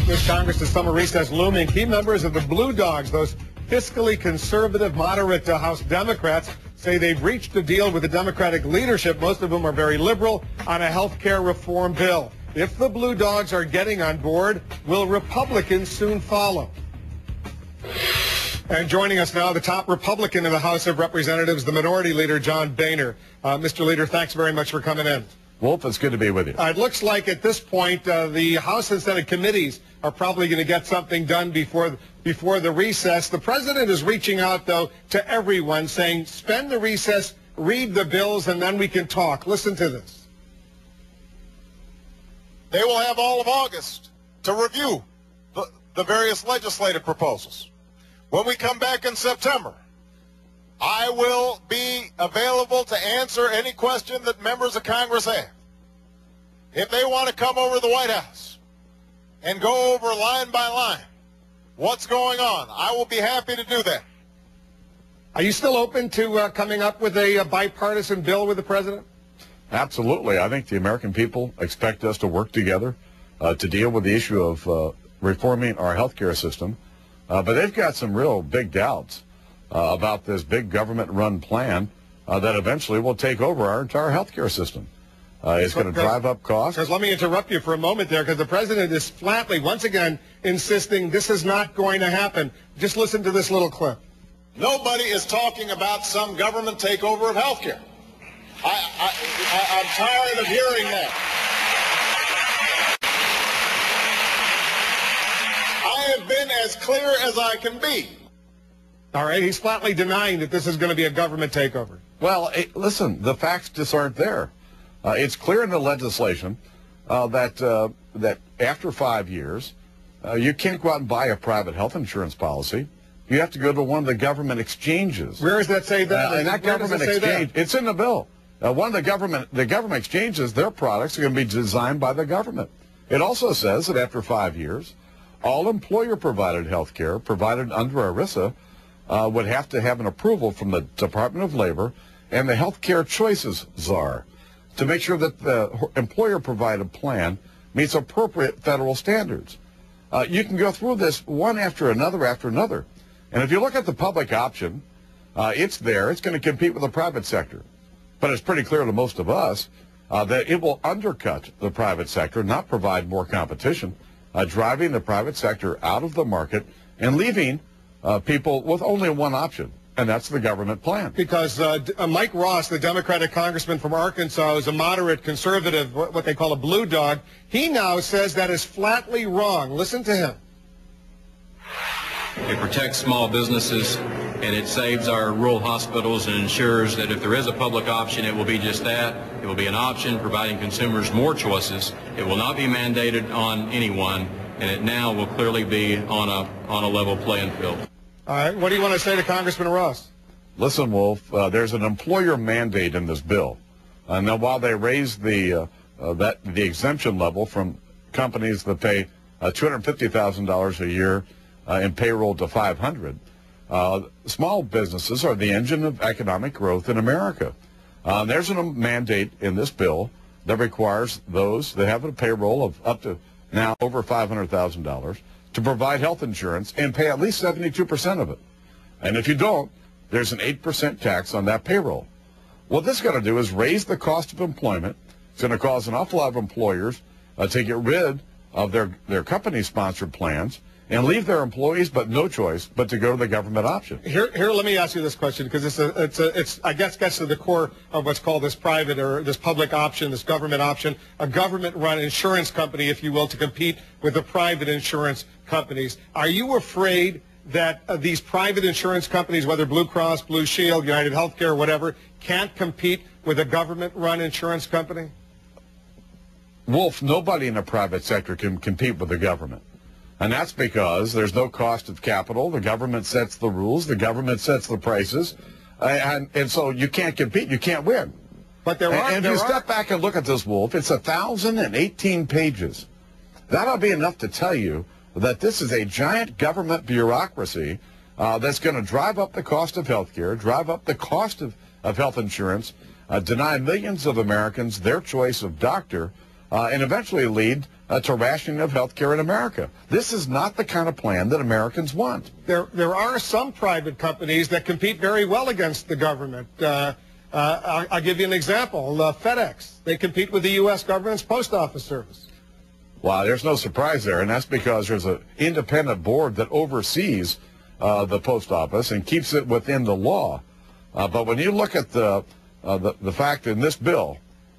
With Congress's summer recess looming, key members of the Blue Dogs, those fiscally conservative, moderate House Democrats, say they've reached a deal with the Democratic leadership, most of whom are very liberal, on a health care reform bill. If the Blue Dogs are getting on board, will Republicans soon follow? And joining us now, the top Republican in the House of Representatives, the Minority Leader John Boehner. Mr. Leader, thanks very much for coming in. Wolf, it's good to be with you. It looks like at this point the House and Senate committees are probably going to get something done before the recess. The president is reaching out, though, to everyone, saying, spend the recess, read the bills, and then we can talk. Listen to this. They will have all of August to review the various legislative proposals. When we come back in September, I will be available to answer any question that members of Congress have. If they want to come over to the White House and go over line by line what's going on, I will be happy to do that. Are you still open to coming up with a bipartisan bill with the president? Absolutely. I think the American people expect us to work together to deal with the issue of reforming our health care system. But they've got some real big doubts about this big government-run plan that eventually will take over our entire health care system. It's going to drive up costs. Because let me interrupt you for a moment there, because the president is flatly, once again, insisting this is not going to happen. Just listen to this little clip. Nobody is talking about some government takeover of health care. I'm tired of hearing that. I have been as clear as I can be. All right, he's flatly denying that this is going to be a government takeover. Well, listen, the facts just aren't there. It's clear in the legislation that after 5 years, you can't go out and buy a private health insurance policy. You have to go to one of the government exchanges. Where does that say that? And that government exchange, it's in the bill. One of the government exchanges, their products are going to be designed by the government. It also says that after 5 years, all employer-provided health care provided under ERISA would have to have an approval from the Department of Labor and the Health Care Choices Czar to make sure that the employer-provided plan meets appropriate federal standards. You can go through this one after another. And if you look at the public option, it's there. It's going to compete with the private sector. But it's pretty clear to most of us that it will undercut the private sector, not provide more competition, driving the private sector out of the market and leaving people with only one option, and that's the government plan. Because Mike Ross, the Democratic congressman from Arkansas, is a moderate conservative, what they call a blue dog. He now says that is flatly wrong. Listen to him. It protects small businesses, and it saves our rural hospitals and ensures that if there is a public option, it will be just that. It will be an option providing consumers more choices. It will not be mandated on anyone, and it now will clearly be on a level playing field. All right. What do you want to say to Congressman Ross? Listen, Wolf, there's an employer mandate in this bill. Now, while they raised the exemption level from companies that pay $250,000 a year in payroll to $500,000, small businesses are the engine of economic growth in America. There's a mandate in this bill that requires those that have a payroll of up to now over $500,000 to provide health insurance and pay at least 72% of it. And if you don't, there's an 8% tax on that payroll. What this is going to do is raise the cost of employment. It's going to cause an awful lot of employers to get rid of their company-sponsored plans and leave their employees but no choice but to go to the government option. Here, let me ask you this question, because it's I guess gets to the core of what's called this private or this public option, this government option, a government-run insurance company, if you will, to compete with the private insurance companies. Are you afraid that these private insurance companies, whether Blue Cross, Blue Shield, United Healthcare, whatever, can't compete with a government-run insurance company? Wolf, nobody in the private sector can compete with the government. And that's because there's no cost of capital. The government sets the rules. The government sets the prices. And so you can't compete. You can't win. But there are. And if you step back and look at this, Wolf, it's 1,018 pages. That'll be enough to tell you that this is a giant government bureaucracy that's going to drive up the cost of health care, drive up the cost of health insurance, deny millions of Americans their choice of doctor, and eventually lead to rationing of health care in America. This is not the kind of plan that Americans want. There are some private companies that compete very well against the government. I'll give you an example. FedEx, they compete with the U.S. government's post office service. Well, there's no surprise there, and that's because there's an independent board that oversees the post office and keeps it within the law. But when you look at the fact in this bill,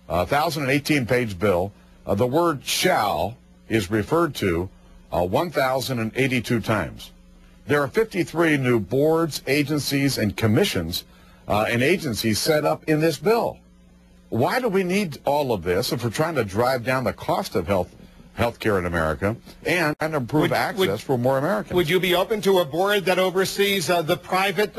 1,018-page bill, the word shall is referred to 1,082 times. There are 53 new boards, agencies, and commissions and agencies set up in this bill. Why do we need all of this if we're trying to drive down the cost of health care in America and improve access for more Americans? Would you be open to a board that oversees the private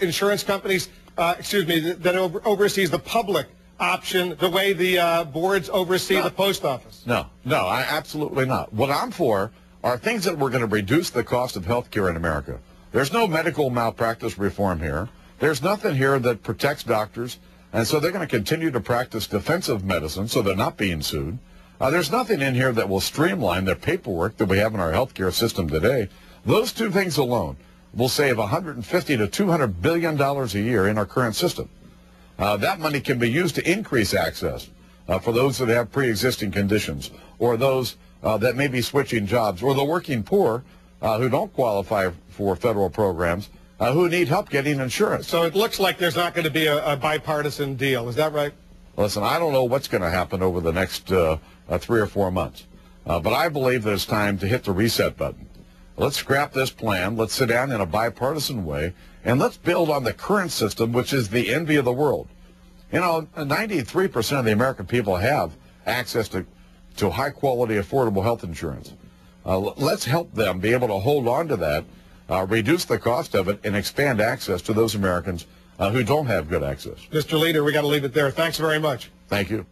insurance companies, that oversees the public option the way the boards oversee the post office? No, absolutely not. What I'm for are things that we're going to reduce the cost of health care in America. There's no medical malpractice reform here. There's nothing here that protects doctors, and so they're going to continue to practice defensive medicine so they're not being sued. There's nothing in here that will streamline the paperwork that we have in our healthcare system today. Those two things alone will save $150 to $200 billion a year in our current system. That money can be used to increase access for those that have pre-existing conditions, or those that may be switching jobs, or the working poor who don't qualify for federal programs, who need help getting insurance. So it looks like there's not going to be a bipartisan deal. Is that right? Listen, I don't know what's going to happen over the next 3 or 4 months, but I believe that it's time to hit the reset button. Let's scrap this plan. Let's sit down in a bipartisan way, and let's build on the current system, which is the envy of the world. You know, 93% of the American people have access to high-quality, affordable health insurance. Let's help them be able to hold on to that, reduce the cost of it, and expand access to those Americans who don't have good access. Mr. Leader, we got to leave it there. Thanks very much. Thank you.